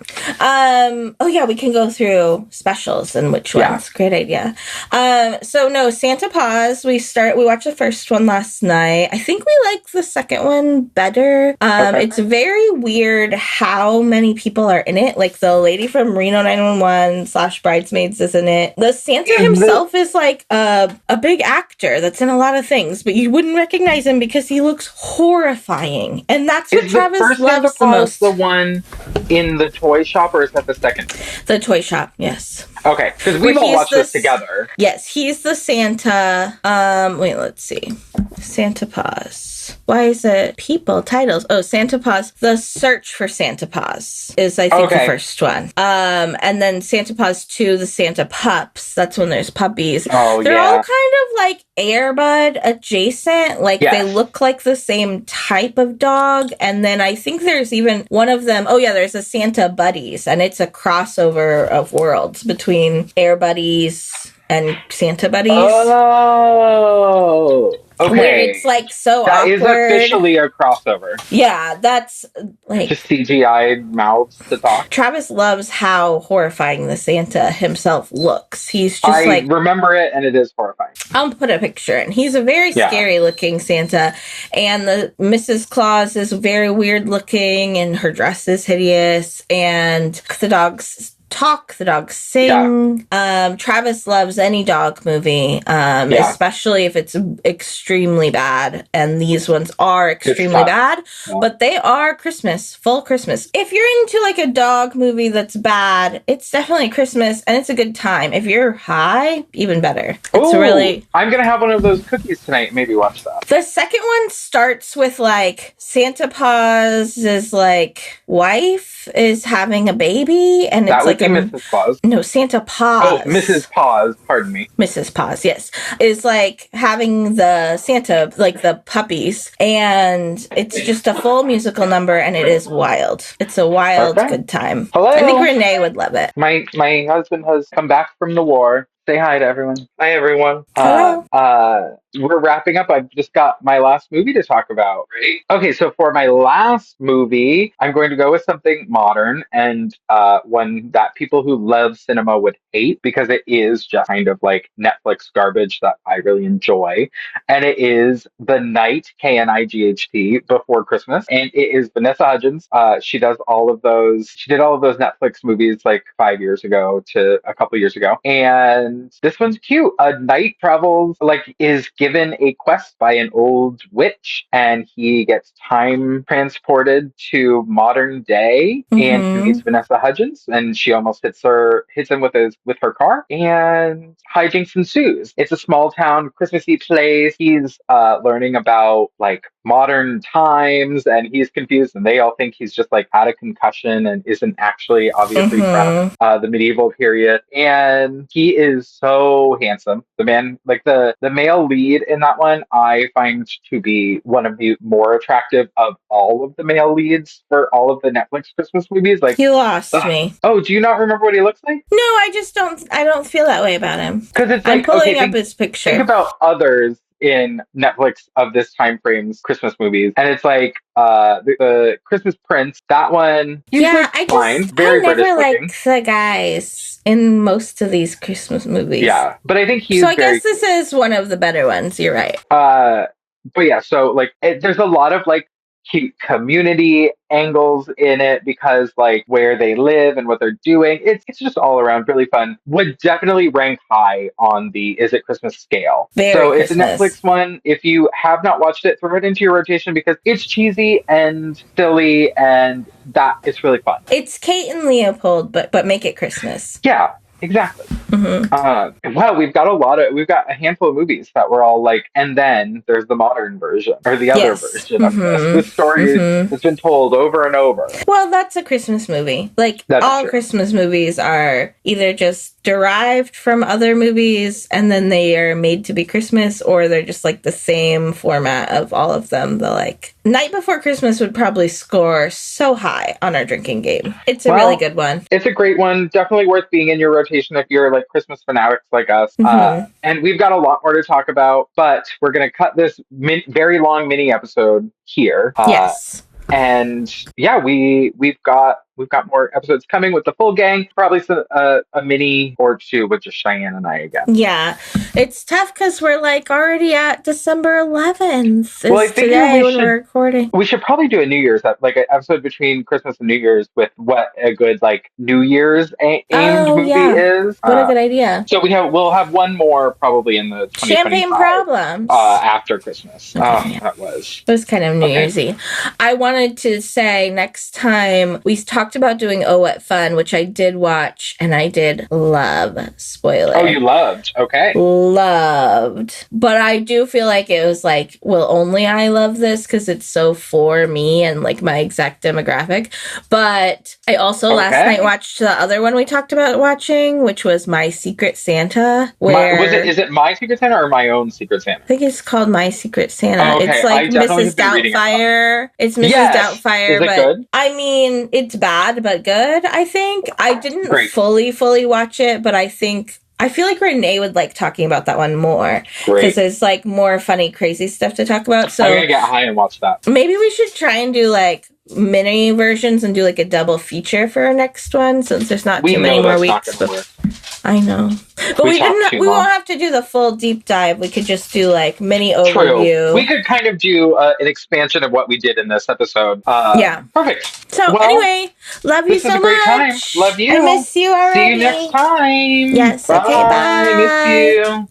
We can go through specials and which ones. Great idea. Santa Paws, we watched the first one last night. I think we like the second one better. It's very weird how many people are in it. Like, the lady from Reno 911 / Bridesmaids is in it. The Santa himself is like a big actor that's in a lot of things, but you wouldn't recognize him because he looks horrifying. And that's what Travis loves the most. The one in the toy shop, or is that the second? The toy shop, yes. Okay, because we've all watched this together. Yes, he's the Santa. Let's see. Santa Paws. Why is it people titles? Oh, Santa Paws. The Search for Santa Paws is, I think, the first one. And then Santa Paws 2, the Santa Pups. That's when there's puppies. Oh, They're all kind of like Air Bud adjacent. Like, they look like the same type of dog. And then I think there's even one of them. Oh, yeah, there's a Santa Buddies. And it's a crossover of worlds between Air Buddies and Santa Buddies. Oh. Okay. Where it's like so that awkward. That is officially a crossover. Yeah, that's like just CGI mouths to talk. Travis loves how horrifying the Santa himself looks. He's just I remember it, and it is horrifying. I'll put a picture in. He's a very scary looking Santa, and the Mrs. Claus is very weird looking, and her dress is hideous, and the dogs talk, the dogs sing. Travis loves any dog movie, especially if it's extremely bad, and these ones are extremely bad, but they are Christmas, full Christmas. If you're into like a dog movie that's bad, it's definitely Christmas, and it's a good time. If you're high, even better. It's really... I'm gonna have one of those cookies tonight, maybe watch that. The second one starts with like Santa Paus's like wife is having a baby, and it's like Mrs. Paws. No, Santa Paws. Oh, Mrs. Paws, pardon me. Mrs. Paws, yes. Is like having the Santa, like the puppies, and it's just a full musical number, and it is wild. It's a wild, good time. Hello. I think Renee would love it. My husband has come back from the war. Say hi to everyone. Hi, everyone. Hello. We're wrapping up. I've just got my last movie to talk about. Right. Okay, so for my last movie, I'm going to go with something modern and one that people who love cinema would hate because it is just kind of like Netflix garbage that I really enjoy. And it is The Night, Knight, Before Christmas. And it is Vanessa Hudgens. She does all of those. She did all of those Netflix movies like 5 years ago to a couple years ago. And this one's cute. A knight travels, is given a quest by an old witch, and he gets time transported to modern day, and he meets Vanessa Hudgens, and she almost hits him with her car, and hijinks ensues. It's a small town Christmassy place. He's learning about like modern times, and he's confused, and they all think he's just like had a concussion and isn't actually obviously from the medieval period. And he is so handsome. The man, like the male lead in that one, I find to be one of the more attractive of all of the male leads for all of the Netflix Christmas movies. Like, you lost me. Oh, do you not remember what he looks like? No, I just don't. I don't feel that way about him. Because it's I'm pulling up his picture. Think about others in Netflix of this time frame's Christmas movies, and it's like the Christmas Prince. That one, he's fine, very British looking. I never liked the guys in most of these Christmas movies. Yeah, but I think he's. So I guess this is one of the better ones. You're right. But yeah, so like there's a lot of like cute community angles in it because like where they live and what they're doing, it's just all around really fun. Would definitely rank high on the Is It Christmas scale. Very it's a Netflix one. If you have not watched it, throw it into your rotation because it's cheesy and silly, and that is really fun. It's Kate and Leopold, but make it Christmas. Yeah. Exactly. Wow, we've got a handful of movies that were all like, and then there's the modern version or the other version of this. This story has been told over and over. Well, that's a Christmas movie. Like all Christmas movies are either just derived from other movies and then they are made to be Christmas, or they're just like the same format of all of them. The like Night Before Christmas would probably score so high on our drinking game. It's a really good one. It's a great one. Definitely worth being in your rotation if you're like Christmas fanatics like us. And we've got a lot more to talk about, but we're going to cut this very long mini episode here. Yes. And yeah, we've got more episodes coming with the full gang. Probably a mini or two with just Cheyenne and I again. Yeah, it's tough because we're like already at December 11th. Well, I think we're recording. We should probably do a New Year's like an episode between Christmas and New Year's with what a good like New Year's aimed movie is. What a good idea. So we'll have one more probably in the 2025. Champagne Problems after Christmas. Okay, That was. It was kind of New Year's-y. I wanted to say next time we talked about doing Oh What Fun, which I did watch and I did love. Spoiler. Oh, you loved. Okay. Loved. But I do feel like it was like, will only I love this because it's so for me and like my exact demographic. But I also last night watched the other one we talked about watching, which was My Secret Santa. Is it My Secret Santa or My Own Secret Santa? I think it's called My Secret Santa. Oh, okay. It's like Mrs. Doubtfire. It's Mrs. Doubtfire. Is it good? I mean, it's bad but good, I think. I didn't fully watch it, but I think I feel like Renee would like talking about that one more. Because there's like more funny, crazy stuff to talk about. So I'm going to get high and watch that. Maybe we should try and do like mini versions and do like a double feature for our next one since there's not too many more weeks. I know. But we won't have to do the full deep dive. We could just do like mini overview. We could kind of do an expansion of what we did in this episode. Yeah. Perfect. So anyway, love you so much. This is a great time. Love you. I miss you already. See you next time. Yes. Bye. Okay, bye. Miss you.